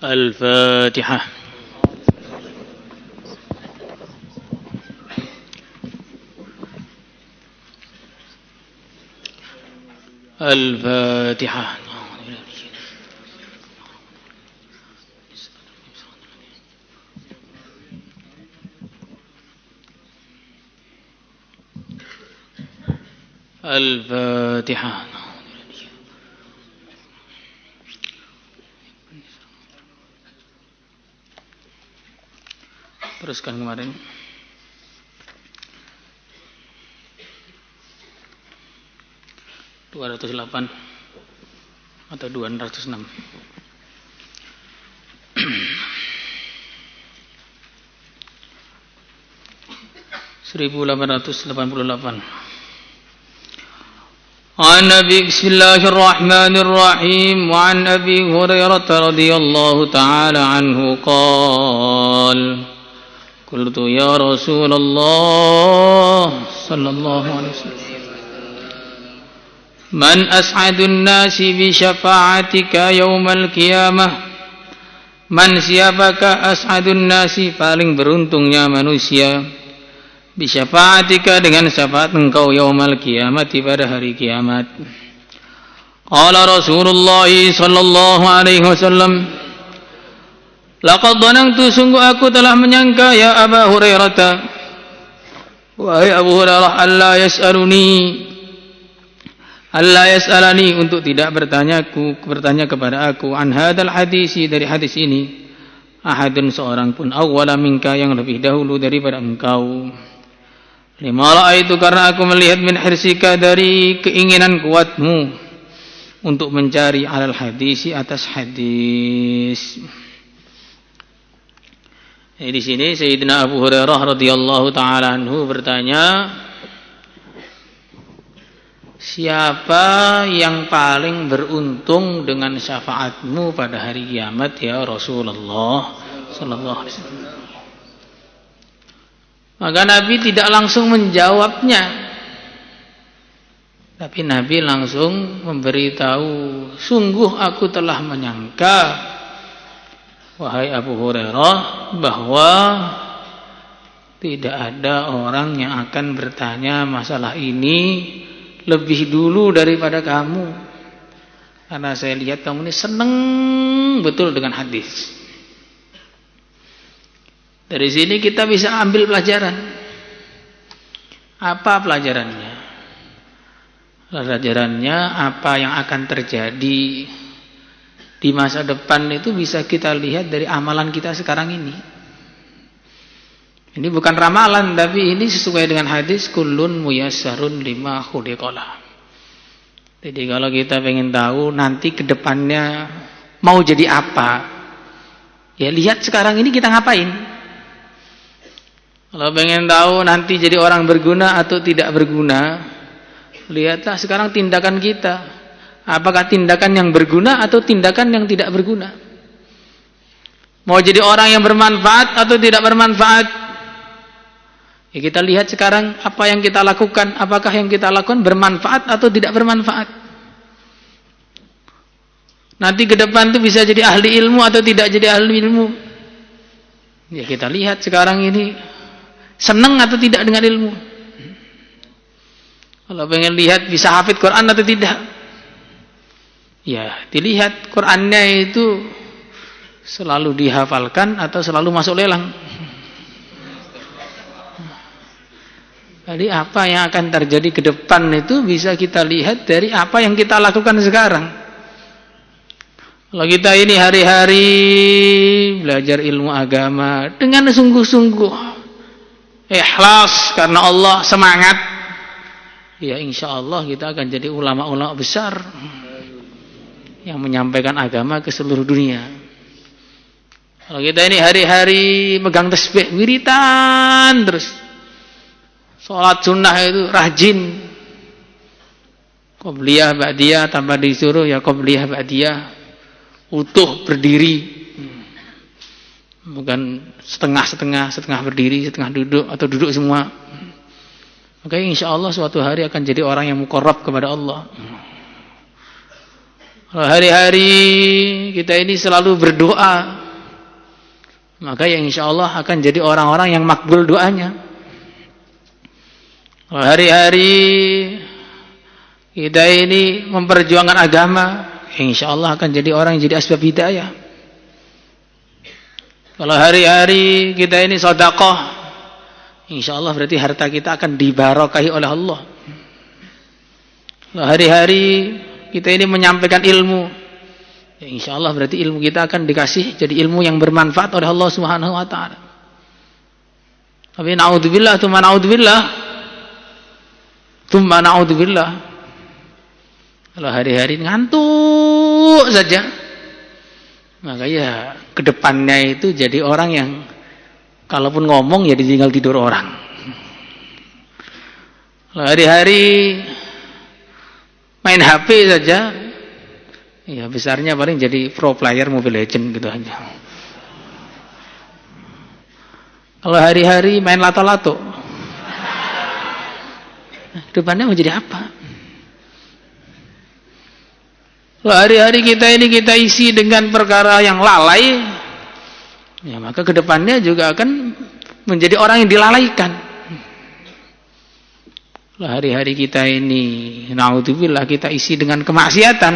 الفاتحة. الفاتحة. الفاتحة. Teruskan kemarin. (208) atau 206. 1888. عن أبي بسم الله الرحمن الرحيم وعن أبي هريرة رضي الله تعالى عنه قال قلت يا رسول الله صلى الله عليه وسلم من أسعد الناس بشفاعتك يوم القيامة. Man, siapakah as'adun nasi, paling beruntungnya manusia, bisyafa'atika, dengan syafaat engkau, yaumal qiyamati, pada hari kiamat. Qala Rasulullah sallallahu alaihi wasallam, laqad dhanantu, sungguh aku telah menyangka, ya Aba Hurairah, wahai Abu Hurairah, Allah yas'alani, untuk tidak bertanya kepada aku, an hadal hadisi, dari hadis ini, ahadun, seorang pun, awwala minka, yang lebih dahulu daripada engkau. Lima ra'aitu, karena aku melihat, min hirsika, dari keinginan kuatmu untuk mencari alal hadisi, atas hadis. Di sini Sayyidina Abu Hurairah radhiyallahu taala anhu bertanya, siapa yang paling beruntung dengan syafaatmu pada hari kiamat ya Rasulullah sallallahu alaihi wasallam. Maka Nabi tidak langsung menjawabnya, tapi Nabi langsung memberitahu, sungguh aku telah menyangka, wahai Abu Hurairah, bahwa tidak ada orang yang akan bertanya masalah ini lebih dulu daripada kamu, karena saya lihat kamu ini seneng betul dengan hadis. Dari sini kita bisa ambil pelajaran. Apa pelajarannya? Pelajarannya, apa yang akan terjadi di masa depan itu bisa kita lihat dari amalan kita sekarang ini. Ini bukan ramalan, tapi ini sesuai dengan hadis, kullun muyassarun lima khuliqalah. Jadi kalau kita pengen tahu nanti ke depannya mau jadi apa, ya lihat sekarang ini kita ngapain. Kalau pengen tahu nanti jadi orang berguna atau tidak berguna, lihatlah sekarang tindakan kita. Apakah tindakan yang berguna atau tindakan yang tidak berguna? Mau jadi orang yang bermanfaat atau tidak bermanfaat? Ya, kita lihat sekarang apa yang kita lakukan, apakah yang kita lakukan bermanfaat atau tidak bermanfaat. Nanti ke depan itu bisa jadi ahli ilmu atau tidak jadi ahli ilmu. Ya, kita lihat sekarang ini senang atau tidak dengan ilmu. Kalau pengen lihat bisa hafid Quran atau tidak, ya dilihat Qurannya itu selalu dihafalkan atau selalu masuk lelang. Jadi apa yang akan terjadi ke depan itu bisa kita lihat dari apa yang kita lakukan sekarang. Kalau kita ini hari-hari belajar ilmu agama dengan sungguh-sungguh, ikhlas karena Allah, semangat, ya insya Allah kita akan jadi ulama-ulama besar yang menyampaikan agama ke seluruh dunia. Kalau kita ini hari-hari megang tasbih, wiritan terus, sholat sunnah itu rajin, qobliyah ba'diyah, tanpa disuruh ya qobliyah ba'diyah, utuh berdiri, bukan setengah berdiri, setengah duduk atau duduk semua. Maka insya Allah suatu hari akan jadi orang yang muqarrab kepada Allah. Kalau hari-hari kita ini selalu berdoa, maka ya insya Allah akan jadi orang-orang yang makbul doanya. Kalau hari-hari kita ini memperjuangkan agama, insya Allah akan jadi orang yang jadi asbab hidayah. Kalau hari-hari kita ini sedekah, insya Allah berarti harta kita akan dibarakahi oleh Allah. Kalau hari-hari kita ini menyampaikan ilmu, ya insya Allah berarti ilmu kita akan dikasih jadi ilmu yang bermanfaat oleh Allah Subhanahu Wa Taala. Tapi naudzubillah, tsumma naudzubillah. Kalau hari-hari ngantuk saja, maka ya kedepannya itu jadi orang yang kalaupun ngomong ya ditinggal tidur orang. Kalau hari-hari main HP saja, ya besarnya paling jadi pro player Mobile Legends gitu aja. Kalau hari-hari main lato-lato, depannya mau jadi apa? Kalau hari-hari kita ini kita isi dengan perkara yang lalai, ya maka kedepannya juga akan menjadi orang yang dilalaikan. Kalau hari-hari kita ini, naudzubillah, kita isi dengan kemaksiatan,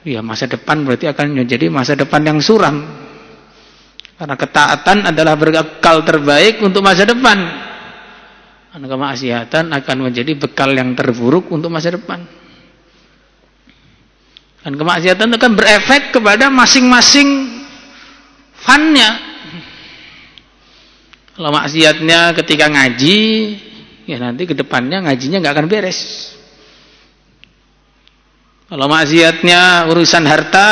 ya masa depan berarti akan menjadi masa depan yang suram. Karena ketaatan adalah bekal terbaik untuk masa depan. Karena kemaksiatan akan menjadi bekal yang terburuk untuk masa depan. Dan kemaksiatan akan berefek kepada masing-masing fannya. Kalau maksiatnya ketika ngaji, ya nanti ke depannya ngajinya nggak akan beres. Kalau maksiatnya urusan harta,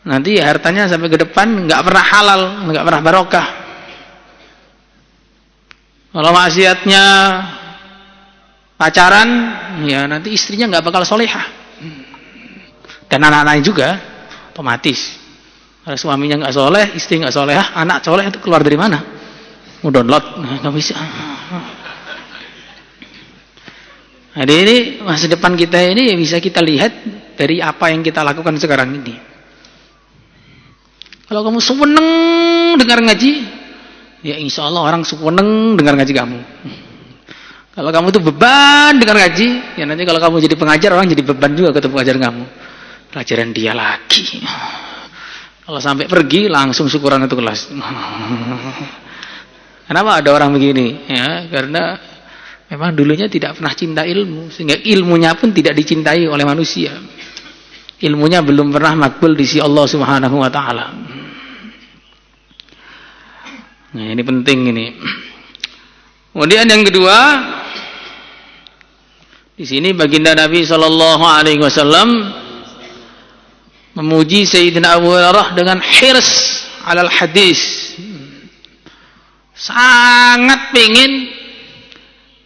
nanti hartanya sampai ke depan nggak pernah halal, nggak pernah barokah. Kalau maksiatnya pacaran, ya nanti istrinya nggak bakal solehah. Dan anak-anaknya juga otomatis. Kalau suaminya nggak soleh, istri nggak solehah, anak soleh itu keluar dari mana? Mau download, nggak bisa. Jadi ini masa depan kita ini bisa kita lihat dari apa yang kita lakukan sekarang ini. Kalau kamu seneng dengar ngaji, ya insya Allah orang seneng dengar ngaji kamu. Kalau kamu tuh beban dengar ngaji, ya nanti kalau kamu jadi pengajar, orang jadi beban juga ketemu pengajar kamu. Pelajaran dia lagi. Kalau sampai pergi langsung syukuran itu kelas. Kenapa ada orang begini? Ya, karena memang dulunya tidak pernah cinta ilmu, sehingga ilmunya pun tidak dicintai oleh manusia. Ilmunya belum pernah makbul di sisi Allah Subhanahu Wa Taala. Nah, ini penting ini. Kemudian yang kedua, di sini baginda Nabi Shallallahu Alaihi Wasallam memuji Sayyidina Abu Hurairah dengan hirs alal hadis, sangat ingin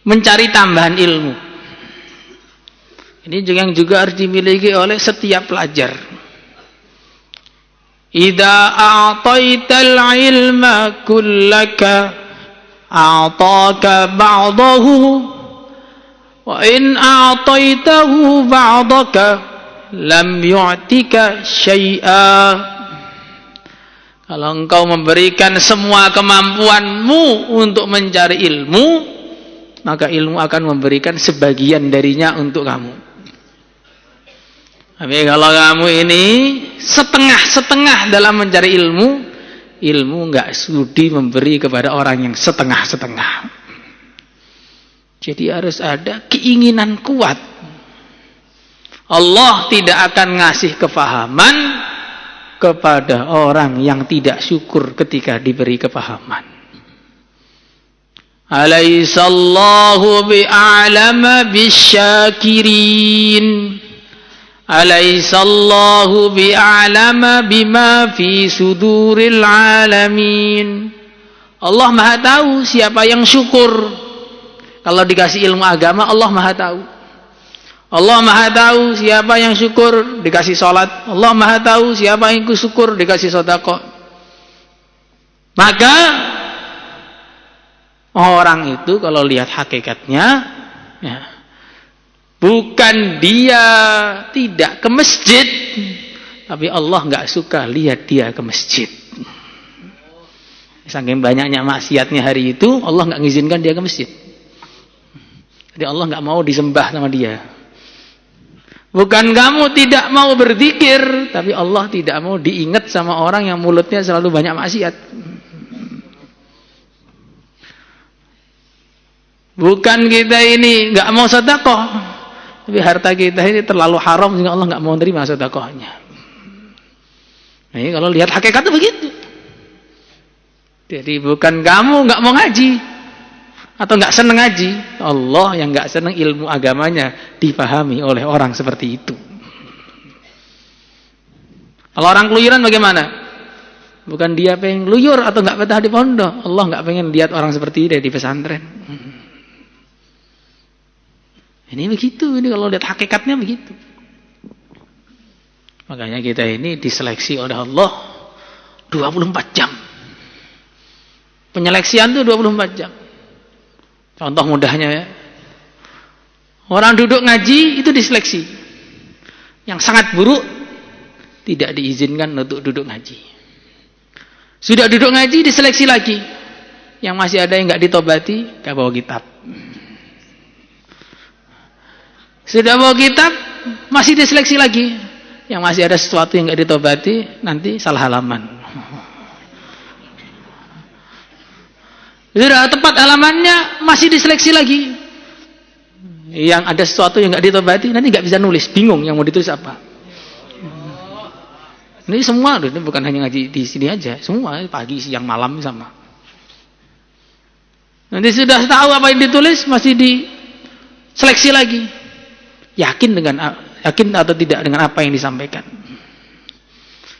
mencari tambahan ilmu. Ini juga harus dimiliki oleh setiap pelajar. Idza a'taital ilma kullaka a'taka ba'dahu wa in a'taitahu ba'daka lam yu'tika syai'a. Kalau engkau memberikan semua kemampuanmu untuk mencari ilmu, maka ilmu akan memberikan sebagian darinya untuk kamu. Tapi kalau kamu ini setengah-setengah dalam mencari ilmu, ilmu enggak sudi memberi kepada orang yang setengah-setengah. Jadi harus ada keinginan kuat. Allah tidak akan ngasih kefahaman kepada orang yang tidak syukur ketika diberi kefahaman. Alaihissallahu bi'alama bisyakirin. Alaihissallahu bi'alama bima fi suduril alamin. Allah Maha tahu siapa yang syukur. Kalau dikasih ilmu agama, Allah Maha tahu. Allah Maha tahu siapa yang syukur dikasih sholat. Allah Maha tahu siapa yang syukur dikasih sedekah. Maka orang itu kalau lihat hakikatnya, ya, Bukan dia tidak ke masjid, tapi Allah nggak suka lihat dia ke masjid. Saking banyaknya maksiatnya hari itu, Allah nggak ngizinkan dia ke masjid. Jadi Allah nggak mau disembah sama dia. Bukan kamu tidak mau berzikir, tapi Allah tidak mau diingat sama orang yang mulutnya selalu banyak maksiat. Bukan kita ini nggak mau sedekah, tapi harta kita ini terlalu haram sehingga Allah nggak mau terima sedekahnya. Nah, ini kalau lihat hakikatnya begitu. Jadi bukan kamu nggak mau ngaji atau nggak seneng ngaji, Allah yang nggak seneng ilmu agamanya dipahami oleh orang seperti itu. Kalau orang keluyuran bagaimana? Bukan dia pengen luyur atau nggak betah di pondok, Allah nggak pengen lihat orang seperti ini di pesantren. Ini begitu, ini kalau lihat hakikatnya begitu. Makanya kita ini diseleksi oleh Allah 24 jam. Penyeleksian itu 24 jam. Contoh mudahnya ya. Orang duduk ngaji itu diseleksi. Yang sangat buruk tidak diizinkan untuk duduk ngaji. Sudah duduk ngaji diseleksi lagi. Yang masih ada yang nggak ditobati, nggak bawa kitab. Sudah bawa kitab, masih diseleksi lagi. Yang masih ada sesuatu yang nggak ditobati, nanti salah halaman. Sudah tepat halamannya, masih diseleksi lagi. Yang ada sesuatu yang nggak ditobati, nanti nggak bisa nulis, bingung yang mau ditulis apa. Ini semua, ini bukan hanya ngaji di sini aja, semua pagi, siang, malam sama. Nanti sudah tahu apa yang ditulis, masih diseleksi lagi. Yakin atau tidak dengan apa yang disampaikan.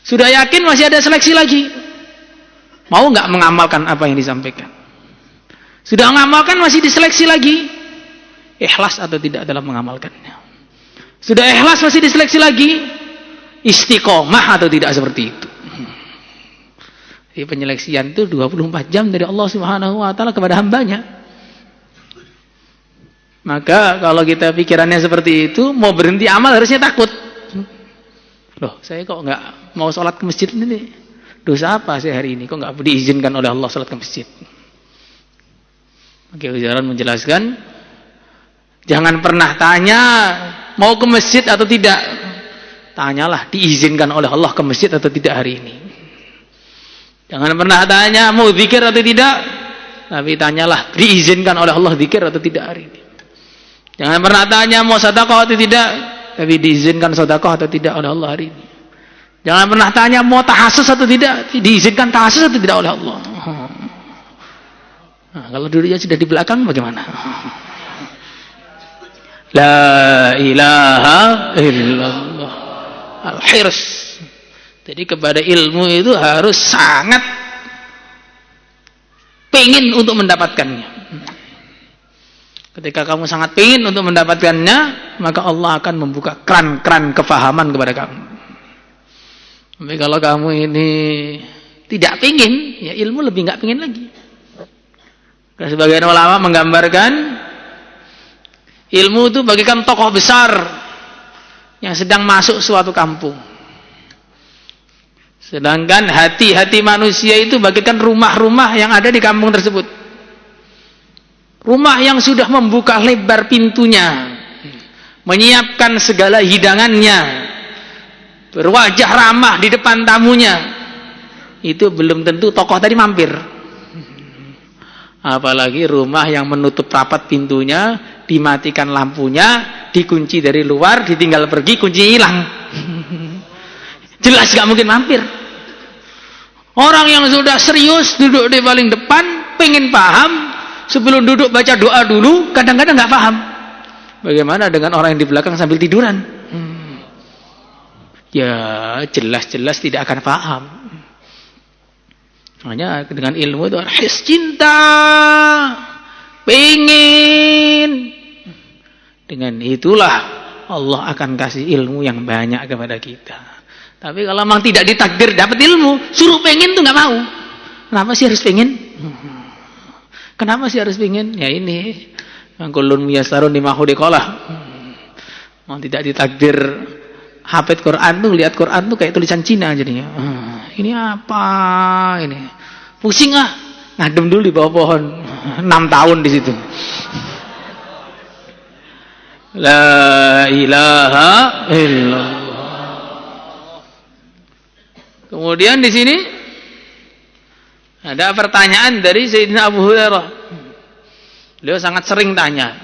Sudah yakin, masih ada seleksi lagi. Mau nggak mengamalkan apa yang disampaikan? Sudah mengamalkan, masih diseleksi lagi. Ikhlas atau tidak dalam mengamalkannya. Sudah ikhlas, masih diseleksi lagi. Istiqomah atau tidak seperti itu. Jadi penyeleksian itu 24 jam dari Allah Subhanahu wa taala kepada hambanya. Maka kalau kita pikirannya seperti itu, mau berhenti amal harusnya takut. Loh, saya kok nggak mau sholat ke masjid ini? Dosa apa saya hari ini? Kok nggak diizinkan oleh Allah sholat ke masjid? Oke, ujaran menjelaskan, jangan pernah tanya mau ke masjid atau tidak. Tanyalah diizinkan oleh Allah ke masjid atau tidak hari ini. Jangan pernah tanya mau zikir atau tidak, tapi tanyalah diizinkan oleh Allah zikir atau tidak hari ini. Jangan pernah tanya mau sedekah atau tidak, tapi diizinkan sedekah atau tidak oleh Allah hari ini. Jangan pernah tanya mau tahassus atau tidak, diizinkan tahassus atau tidak oleh Allah. Nah, kalau dulunya sudah di belakang bagaimana? La ilaha illallah. Al-hirs. Jadi kepada ilmu itu harus sangat pengin untuk mendapatkannya. Ketika kamu sangat pengin untuk mendapatkannya, maka Allah akan membuka keran-keran kefahaman kepada kamu. Tapi kalau kamu ini tidak pengin, ya ilmu lebih nggak pengin lagi. Sebagian ulama menggambarkan ilmu itu bagikan tokoh besar yang sedang masuk suatu kampung. Sedangkan hati-hati manusia itu bagikan rumah-rumah yang ada di kampung tersebut. Rumah yang sudah membuka lebar pintunya, menyiapkan segala hidangannya, berwajah ramah di depan tamunya, itu belum tentu tokoh tadi mampir. Apalagi rumah yang menutup rapat pintunya, dimatikan lampunya, dikunci dari luar, ditinggal pergi, kuncinya hilang. Jelas gak mungkin mampir. Orang yang sudah serius duduk di paling depan, pengen paham, sebelum duduk baca doa dulu, kadang-kadang gak paham. Bagaimana dengan orang yang di belakang sambil tiduran? Ya jelas-jelas tidak akan paham. Makanya dengan ilmu itu harus cinta, pengen. Dengan itulah Allah akan kasih ilmu yang banyak kepada kita. Tapi kalau memang tidak ditakdir dapat ilmu, suruh pengen tuh nggak mau. Kenapa sih harus pengen? Kenapa sih harus pengen? Ya ini, kulun miyasarun lima khuliqalah. Mau tidak ditakdir hafid Quran tuh, lihat Quran tuh kayak tulisan Cina jadinya. Ini apa ini? Pusing ah, ngadem dulu di bawah pohon 6 tahun di situ. La ilaha illallah. Kemudian di sini ada pertanyaan dari Sayyidina Abu Hurairah. Beliau sangat sering tanya.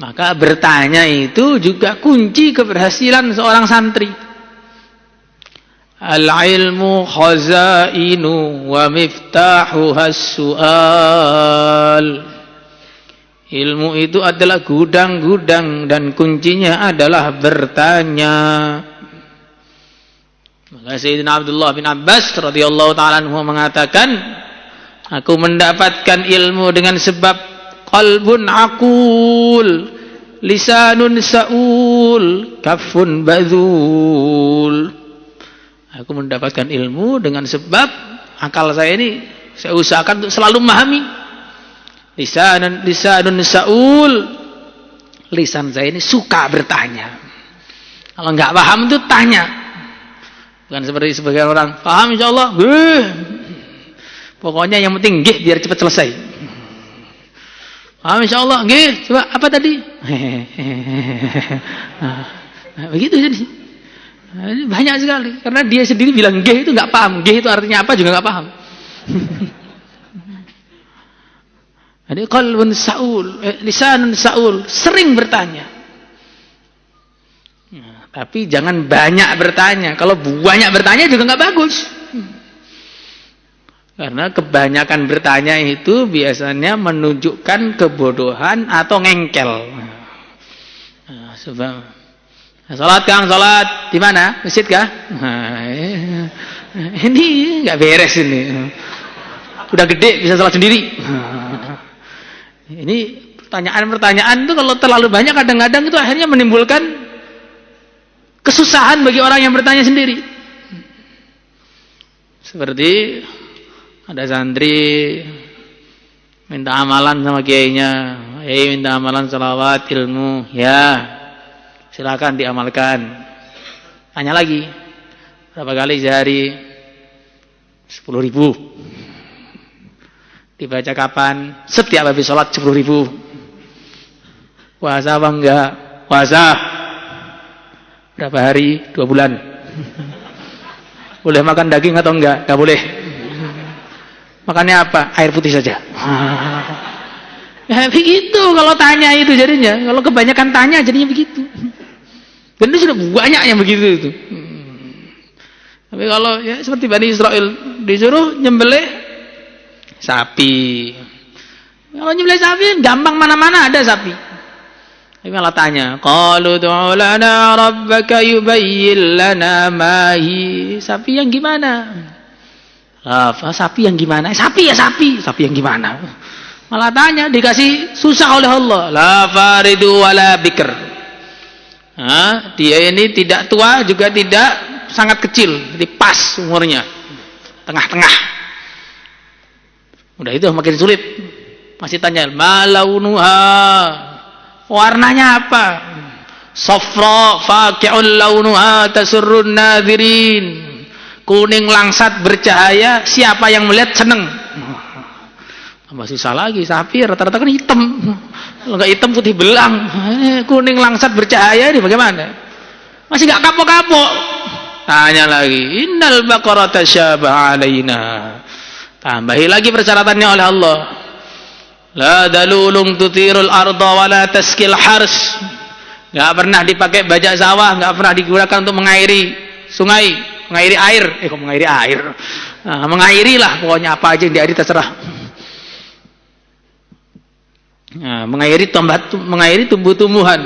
Maka bertanya itu juga kunci keberhasilan seorang santri. Al-ilmu khazainu wa miftahuha as-su'al. Ilmu itu adalah gudang-gudang dan kuncinya adalah bertanya. Maka Sayyidina Abdullah bin Abbas radhiyallahu ta'ala anhu mengatakan, aku mendapatkan ilmu dengan sebab qalbun aqul, lisanun sa'ul, kafun badhul. Aku mendapatkan ilmu dengan sebab akal saya ini saya usahakan untuk selalu memahami. Lisanun sa'ul, lisan saya ini suka bertanya. Kalau nggak paham itu tanya. Bukan seperti sebagian orang, paham insyaallah, pokoknya yang penting nggih biar cepat selesai. Paham insyaallah, nggih, coba apa tadi? Begitu jadi. Banyak sekali karena dia sendiri bilang nggih itu nggak paham. Nggih itu artinya apa juga nggak paham. Jadi qalbun sa'ul, lisanun sa'ul, sering bertanya. Tapi jangan banyak bertanya. Kalau banyak bertanya juga nggak bagus. Karena kebanyakan bertanya itu biasanya menunjukkan kebodohan atau ngengkel. Sebab salat Kang, salat di mana? Masjid kah? Ini nggak beres ini. Udah gede bisa salat sendiri. Ini pertanyaan-pertanyaan itu kalau terlalu banyak kadang-kadang itu akhirnya menimbulkan kesusahan bagi orang yang bertanya sendiri. Seperti ada santri minta amalan sama kiainya, minta amalan salawat ilmu, ya silakan diamalkan. Tanya lagi, berapa kali sehari? 10.000. Dibaca kapan? Setiap habis sholat 10.000. Puasa apa enggak? Puasa. Berapa hari? 2 bulan. Boleh makan daging atau enggak? Enggak boleh. Makannya apa? Air putih saja. Ya begitu kalau tanya itu jadinya. Kalau kebanyakan tanya jadinya begitu. Dan itu sudah banyak yang begitu itu. Tapi kalau ya seperti Bani Israel disuruh nyembelih sapi. Kalau nyembelih sapi gampang, mana-mana ada sapi. Tapi malah tanya, qalu du'u lana rabbaka yubayyin lana ma hi. Sapi yang gimana? Sapi yang gimana? Sapi ya sapi. Sapi yang gimana? Malah tanya, dikasih susah oleh Allah. La faridu wala bikr. Dia ini tidak tua juga tidak sangat kecil, jadi pas umurnya. Tengah-tengah. Udah itu makin sulit. Masih tanya, ma launuha? Warnanya apa? Safra faqi'un launuha tasurrun nadhirin. Kuning langsat bercahaya, siapa yang melihat seneng. Tambah susah lagi, sapi rata-rata kan hitam. Kalau enggak hitam putih belang. Kuning langsat bercahaya ini bagaimana? Masih enggak kapok-kapok. Tanya lagi, innal baqara tasyabaha alaina. Tambahi lagi persyaratannya oleh Allah. La dalulung tutirul arda wa la taskil hars. Enggak pernah dipakai bajak sawah, enggak pernah digunakan untuk mengairi sungai, mengairi air. Kok mengairi air? Nah, mengairilah pokoknya apa aja yang diairi terserah. Nah, mengairi tumbuh-tumbuhan.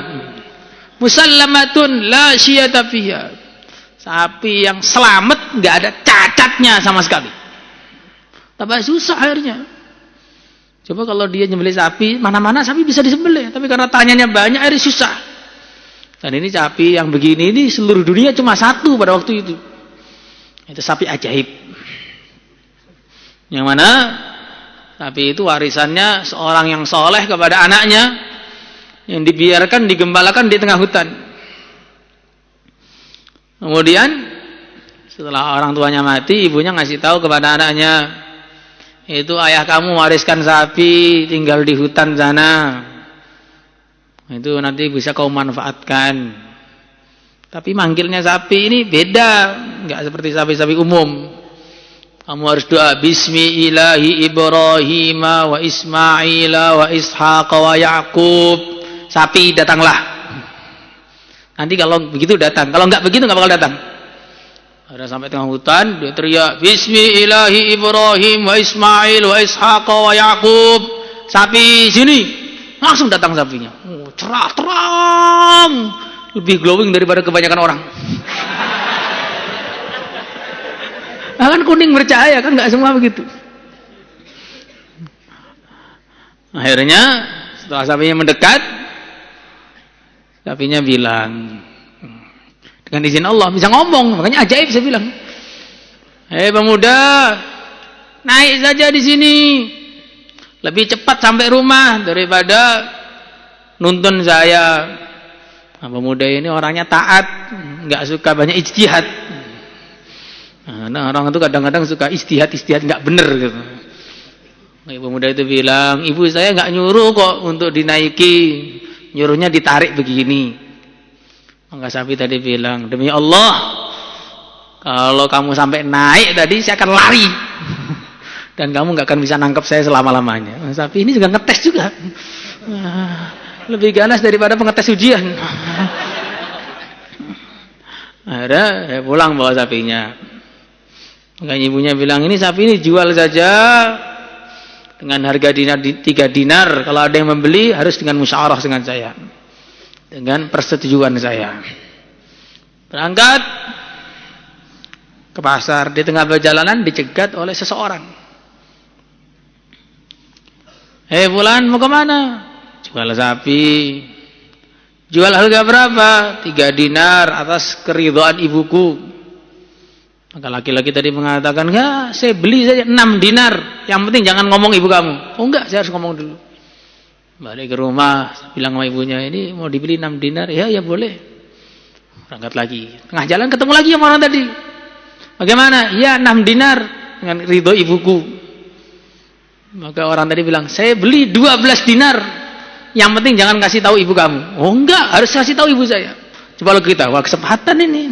Musallamatun la syiyata fiha. Sapi yang selamat enggak ada cacatnya sama sekali. Tambah susah akhirnya. Coba kalau dia nyembelih sapi, mana-mana sapi bisa disembelih, tapi karena tanyanya banyak akhirnya susah. Dan ini sapi yang begini ini seluruh dunia cuma satu pada waktu itu. Itu sapi ajaib. Yang mana sapi itu warisannya seorang yang soleh kepada anaknya. yang dibiarkan, digembalakan di tengah hutan. Kemudian setelah orang tuanya mati, ibunya ngasih tahu kepada anaknya, itu ayah kamu wariskan sapi, tinggal di hutan sana. Itu nanti bisa kau manfaatkan. Tapi manggilnya sapi ini beda, enggak seperti sapi-sapi umum. Kamu harus doa bismi ilahi Ibrahim wa Ismail wa Ishaq wa Yaqub. Sapi datanglah. Nanti kalau begitu datang, kalau enggak begitu enggak bakal datang. Ada sampai tengah hutan, dia teriak bismi ilahi Ibrahim wa Ismail wa Ishaq wa Yaqub. Sapi sini. Langsung datang sapinya. Oh, cerah terang. Lebih glowing daripada kebanyakan orang. Nah, kan kuning bercahaya, kan nggak semua begitu. Akhirnya setelah sapinya mendekat, sapinya bilang, dengan izin Allah bisa ngomong, makanya ajaib saya bilang. Pemuda, naik saja di sini, lebih cepat sampai rumah daripada nuntun saya. Nah, pemuda ini orangnya taat, nggak suka banyak ijtihad. Nah, orang itu kadang-kadang suka istihad nggak bener gitu. Pemuda itu bilang, ibu saya nggak nyuruh kok untuk dinaiki, nyuruhnya ditarik begini. Maka sapi tadi bilang, demi Allah, kalau kamu sampai naik tadi saya akan lari dan kamu nggak akan bisa nangkep saya selama-lamanya. Nah, sapi ini juga ngetes juga, lebih ganas daripada pengetes ujian. Akhirnya pulang bawa sapinya. Makanya ibunya bilang, ini sapi ini jual saja dengan harga 3 dinar. Kalau ada yang membeli harus dengan musyawarah dengan saya, dengan persetujuan saya. Berangkat ke pasar, di tengah perjalanan dicegat oleh seseorang. Fulan mau kemana? Jual sapi. Jual harga berapa? 3 dinar atas keridhaan ibuku. Maka laki-laki tadi mengatakan, ya saya beli saja 6 dinar. Yang penting jangan ngomong ibu kamu. Oh enggak, saya harus ngomong dulu. Balik ke rumah, bilang sama ibunya, ini mau dibeli 6 dinar. Ya boleh. Berangkat lagi. Tengah jalan ketemu lagi sama orang tadi. Bagaimana? Ya 6 dinar dengan ridho ibuku. Maka orang tadi bilang, saya beli 12 dinar. Yang penting jangan kasih tahu ibu kamu. Oh enggak, harus kasih tahu ibu saya. Coba lo kita, wah kesempatan ini.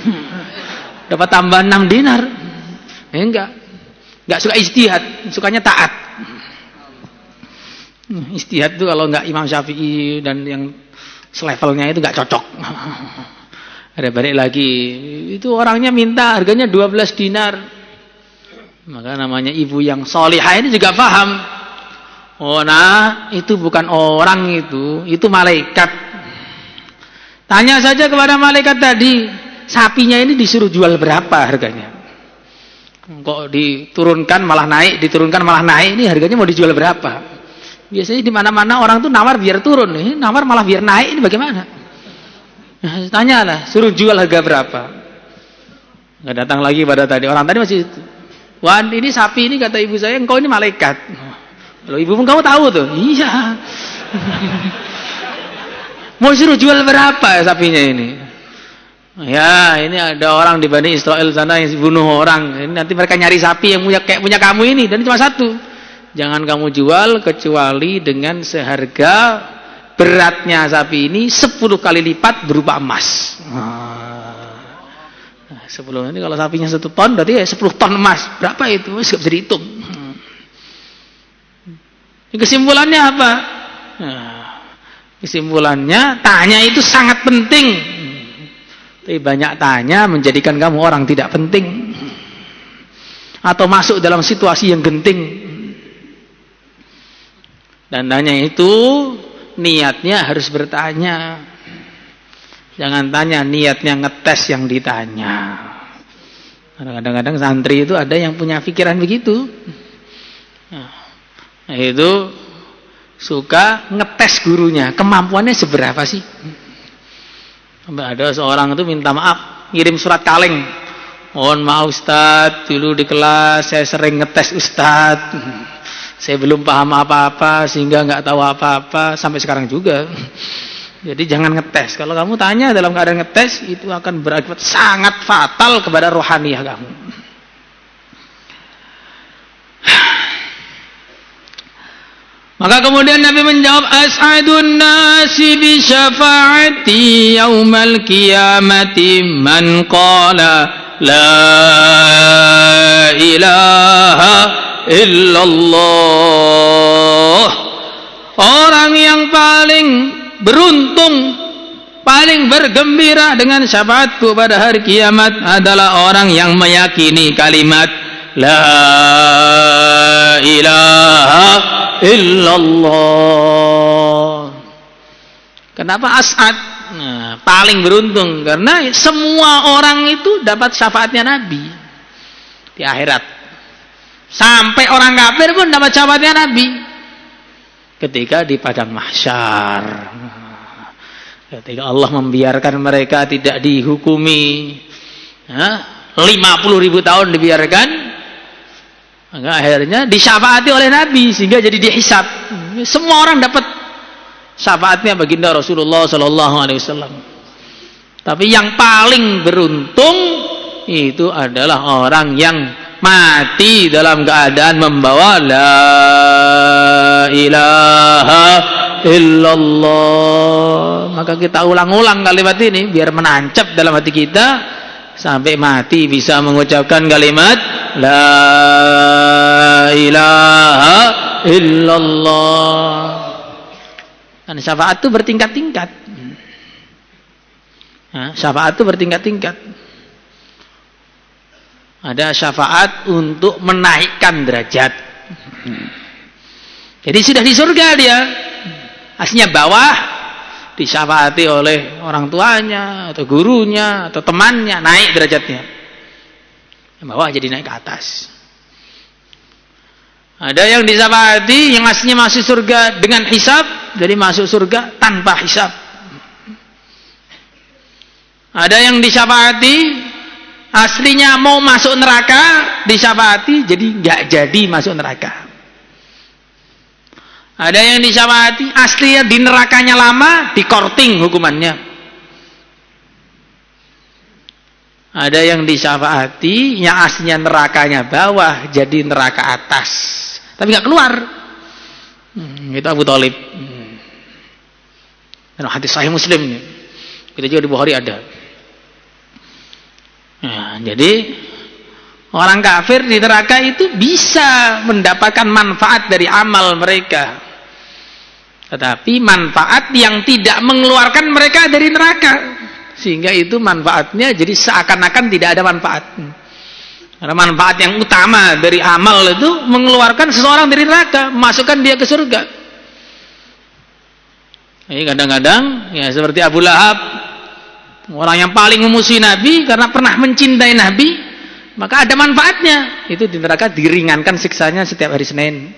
Dapat tambah 6 dinar. Enggak suka ijtihad, sukanya taat. Ijtihad itu kalau enggak Imam Syafi'i dan yang selevelnya itu enggak cocok. Ada balik lagi, itu orangnya minta harganya 12 dinar. Maka namanya ibu yang solihah ini juga paham. Oh nah, itu bukan orang itu malaikat. Tanya saja kepada malaikat tadi, sapinya ini disuruh jual berapa harganya? Kok diturunkan malah naik, diturunkan malah naik, ini harganya mau dijual berapa? Biasanya di mana-mana orang tuh nawar biar turun, ini nawar malah biar naik, ini bagaimana? Nah, tanyalah, suruh jual harga berapa? Nggak datang lagi pada tadi, orang tadi masih, Wan ini sapi ini kata ibu saya, engkau ini malaikat. Kalau ibu pun kamu tahu tuh, iya. Mau suruh jual berapa sapinya ini? Ya, ini ada orang di Bani Israel sana yang bunuh orang. Ini nanti mereka nyari sapi yang punya kamu ini, dan cuma satu. Jangan kamu jual kecuali dengan seharga beratnya sapi ini 10 kali lipat berupa emas. Nah, 10 ini kalau sapinya 1 ton berarti ya 10 ton emas. Berapa itu? Nggak bisa dihitung. Kesimpulannya apa? Nah, kesimpulannya tanya itu sangat penting. Tapi banyak tanya menjadikan kamu orang tidak penting atau masuk dalam situasi yang genting. Dan tanya itu niatnya harus bertanya. Jangan tanya niatnya ngetes yang ditanya. Kadang-kadang santri itu ada yang punya pikiran begitu. Nah, itu suka ngetes gurunya, kemampuannya seberapa sih? Ada seorang itu minta maaf, ngirim surat kaleng. Mohon maaf Ustadz, dulu di kelas saya sering ngetes Ustadz. Saya belum paham apa-apa sehingga nggak tahu apa-apa sampai sekarang juga. Jadi jangan ngetes. Kalau kamu tanya dalam keadaan ngetes, itu akan berakibat sangat fatal kepada rohaniyah kamu. Maka kemudian Nabi menjawab, as'adun nasi bi syafaati yaumal qiyamati man qala la ilaha illallah. Orang yang paling beruntung, paling bergembira dengan syafaatku pada hari kiamat adalah orang yang meyakini kalimat la ilaha illallah. Kenapa as'ad? Nah, paling beruntung karena semua orang itu dapat syafaatnya Nabi di akhirat. Sampai orang kafir pun dapat syafaatnya Nabi ketika di padang mahsyar. Ketika Allah membiarkan mereka tidak dihukumi 50.000 tahun dibiarkan, maka akhirnya disyafaati oleh Nabi sehingga jadi dihisab. Semua orang dapat syafaatnya baginda Rasulullah sallallahu alaihi wasallam. Tapi yang paling beruntung itu adalah orang yang mati dalam keadaan membawa la ilaha illallah. Maka kita ulang-ulang kalimat ini biar menancap dalam hati kita sampai mati bisa mengucapkan kalimat la ilaha illallah. Dan syafaat itu bertingkat-tingkat. Syafaat itu bertingkat-tingkat. Ada syafaat untuk menaikkan derajat. Jadi sudah di surga dia, aslinya bawah, disyafaati oleh orang tuanya atau gurunya atau temannya, naik derajatnya. Yang bawah jadi naik ke atas. Ada yang disyafaati yang aslinya masuk surga dengan hisab, jadi masuk surga tanpa hisab. Ada yang disyafaati aslinya mau masuk neraka, disyafaati jadi nggak jadi masuk neraka. Ada yang disyafaati aslinya di nerakanya lama, dikorting hukumannya. Ada yang disyafaati yang aslinya nerakanya bawah jadi neraka atas, tapi nggak keluar. Itu Abu Thalib. Dan hadis Sahih Muslim, kita juga di Bukhari ada. Nah, jadi orang kafir di neraka itu bisa mendapatkan manfaat dari amal mereka, tetapi manfaat yang tidak mengeluarkan mereka dari neraka, sehingga itu manfaatnya jadi seakan-akan tidak ada manfaat. Karena manfaat yang utama dari amal itu mengeluarkan seseorang dari neraka, memasukkan dia ke surga. Ini kadang-kadang ya seperti Abu Lahab, orang yang paling memusuhi Nabi karena pernah mencintai Nabi, maka ada manfaatnya. Itu di neraka diringankan siksanya setiap hari Senin.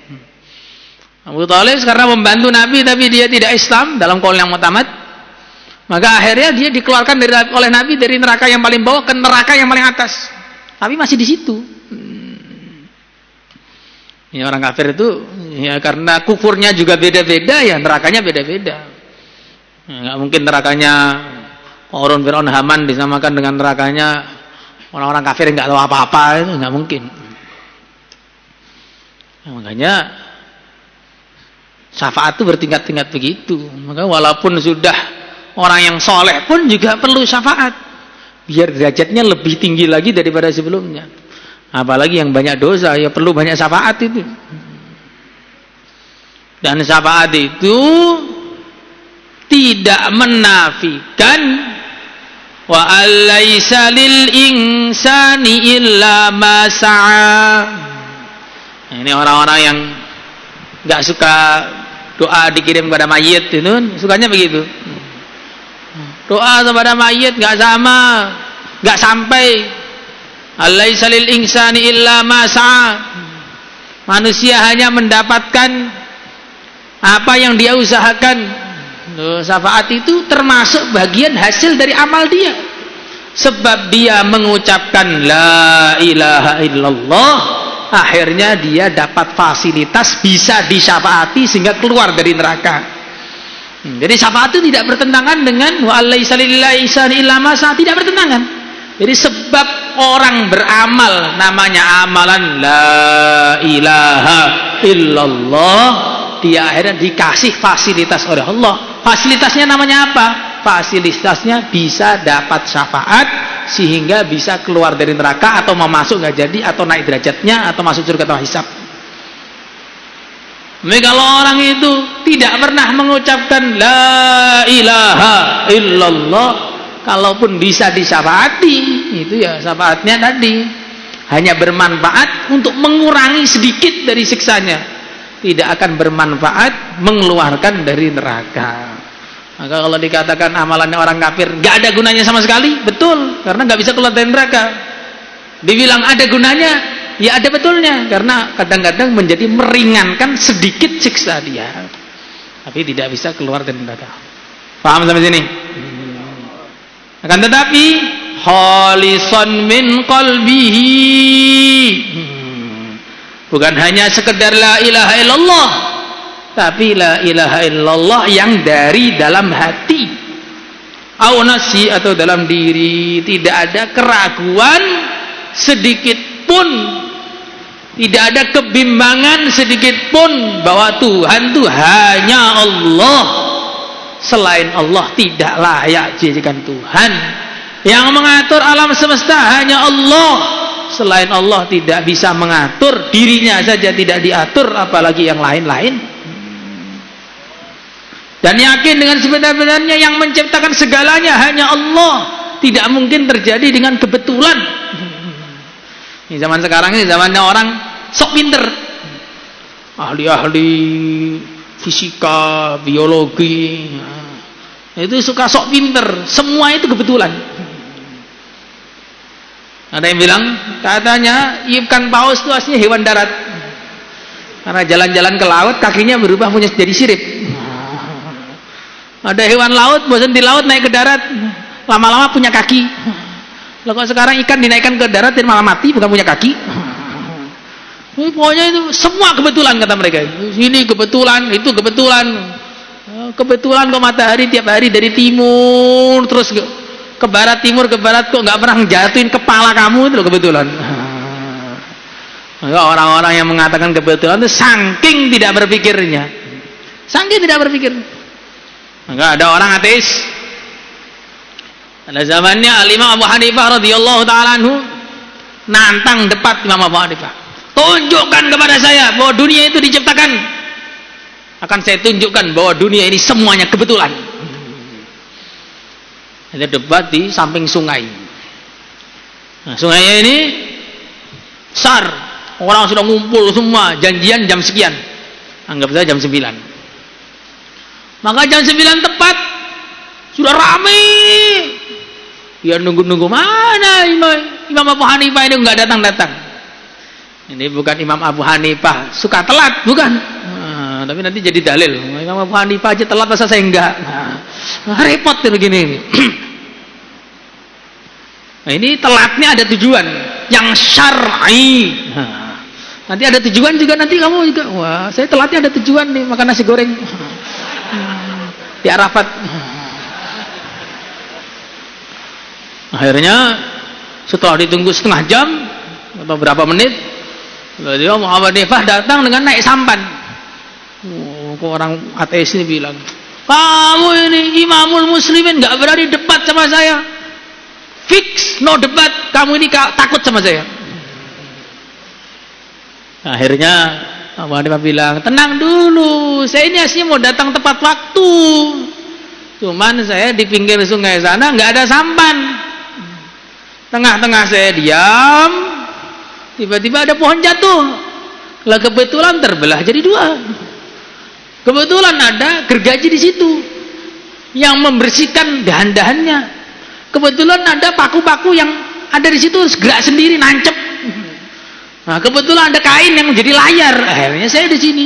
Abu Thalib karena membantu Nabi tapi dia tidak Islam dalam qaul yang mutamad, maka akhirnya dia dikeluarkan oleh Nabi dari neraka yang paling bawah ke neraka yang paling atas. Tapi masih di situ. Ya, orang kafir itu ya karena kufurnya juga beda-beda, ya nerakanya beda-beda. Ya, nggak mungkin nerakanya Qarun, Fir'aun, Haman disamakan dengan nerakanya orang-orang kafir yang nggak tahu apa-apa, itu nggak mungkin. Nah, makanya syafaat itu bertingkat-tingkat begitu. Maka walaupun sudah orang yang soleh pun juga perlu syafaat, biar derajatnya lebih tinggi lagi daripada sebelumnya. Apalagi yang banyak dosa, ya perlu banyak syafaat itu. Dan syafaat itu tidak menafikan wa alaysa lil insani illa ma sa'a. Nah, ini orang-orang yang nggak suka doa dikirim kepada mayit itu, sukanya begitu. Doa kepada mayit nggak sama, nggak sampai. Alaysa lil insani illa ma sa'a. Manusia hanya mendapatkan apa yang dia usahakan. Syafaat itu termasuk bagian hasil dari amal dia, sebab dia mengucapkan la ilaha illallah, akhirnya dia dapat fasilitas bisa disyafaati sehingga keluar dari neraka. Jadi syafaat itu tidak bertentangan dengan wa alaisa lillahi ihsan illa ma sa, tidak bertentangan. Jadi sebab orang beramal namanya amalan la ilaha illallah, dia akhirnya dikasih fasilitas oleh Allah. Fasilitasnya namanya apa? Fasilitasnya bisa dapat syafaat sehingga bisa keluar dari neraka atau mau masuk nggak jadi, atau naik derajatnya, atau masuk surga tanpa hisab. Tapi kalau orang itu tidak pernah mengucapkan la ilaha illallah, kalaupun bisa disyafaati, itu ya syafaatnya tadi hanya bermanfaat untuk mengurangi sedikit dari siksanya, tidak akan bermanfaat mengeluarkan dari neraka. Maka kalau dikatakan amalannya orang kafir nggak ada gunanya sama sekali, betul, karena nggak bisa keluar dari neraka. Dibilang ada gunanya, ya ada betulnya, karena kadang-kadang menjadi meringankan sedikit siksa dia, tapi tidak bisa keluar dari neraka. Paham sampai sini? Akan tetapi khalisan min qalbihi, bukan hanya sekedar la ilaha illallah, tapi la ilaha illallah yang dari dalam hati, au nafsi, atau dalam diri, tidak ada keraguan sedikit pun, tidak ada kebimbangan sedikit pun bahwa Tuhan itu hanya Allah, selain Allah tidak layak dijadikan Tuhan. Yang mengatur alam semesta hanya Allah, selain Allah tidak bisa mengatur, dirinya saja tidak diatur apalagi yang lain-lain. Dan yakin dengan sebenar-benarnya yang menciptakan segalanya hanya Allah, tidak mungkin terjadi dengan kebetulan. Ini zaman sekarang ini zamannya orang sok pinter, ahli-ahli fisika, biologi, itu suka sok pinter, semua itu kebetulan. Ada yang bilang katanya ikan paus itu aslinya hewan darat, karena jalan-jalan ke laut kakinya berubah punya jadi sirip. Ada hewan laut bosan di laut naik ke darat, lama-lama punya kaki. Lah kok sekarang ikan dinaikkan ke darat dan malah mati, bukan punya kaki. Pokoknya itu semua kebetulan kata mereka. Ini kebetulan, itu kebetulan. Kebetulan kok matahari tiap hari dari timur terus ke barat, timur ke barat, kok nggak pernah jatuhin kepala kamu, itu loh kebetulan. Maka orang-orang yang mengatakan kebetulan itu saking tidak berpikirnya, saking tidak berpikir. Maka ada orang ateis. Pada zamannya Al-Imam Abu Hanifah radhiyallahu ta'ala anhu nantang debat Imam Abu Hanifah. Tunjukkan kepada saya bahwa dunia itu diciptakan. Akan saya tunjukkan bahwa dunia ini semuanya kebetulan. Ada debat di samping sungai. Nah, sungainya ini besar. Orang sudah ngumpul semua, janjian jam sekian. Anggap saja jam 9. Maka jam 9 tepat sudah ramai. Dia nunggu-nunggu, mana Imam Abu Hanifah ini nggak datang-datang. Ini bukan Imam Abu Hanifah suka telat, bukan. Tapi nanti jadi dalil. Imam Abu Hanifah aja telat, masa saya enggak. Repot begini. Nah, ini telatnya ada tujuan yang syar'i. Nanti ada tujuan juga, nanti kamu juga, wah saya telatnya ada tujuan nih, makan nasi goreng di Arafat. Akhirnya setelah ditunggu setengah jam atau berapa menit, beliau Muhammad Hanifah datang dengan naik sampan. Orang ateis ini bilang, kamu ini imamul muslimin nggak berani debat sama saya, fix no debat, kamu ini takut sama saya. Akhirnya Muhammad Hanifah bilang, tenang dulu, saya ini aslinya mau datang tepat waktu, cuman saya di pinggir sungai sana nggak ada sampan. Tengah-tengah saya diam, tiba-tiba ada pohon jatuh. Lah kebetulan terbelah jadi 2. Kebetulan ada gergaji di situ yang membersihkan dahan-dahannya. Kebetulan ada paku-paku yang ada di situ gerak sendiri nancep. Nah, kebetulan ada kain yang menjadi layar. Akhirnya saya di sini.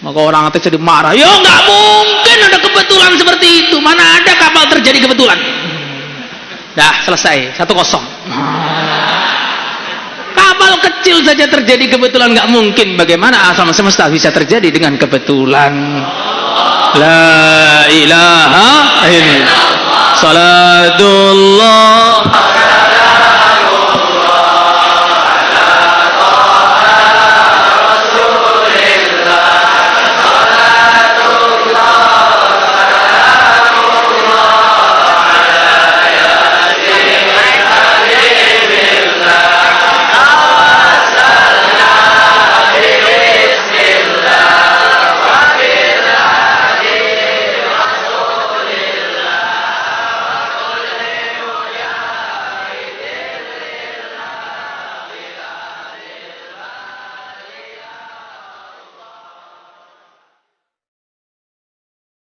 Maka orang ateis jadi marah. Ya nggak mungkin ada kebetulan seperti itu. Mana ada kapal terjadi kebetulan. Dah selesai 1-0. Kapal kecil saja terjadi kebetulan nggak mungkin. Bagaimana alam semesta bisa terjadi dengan kebetulan? La ilaha illallah. Salatullah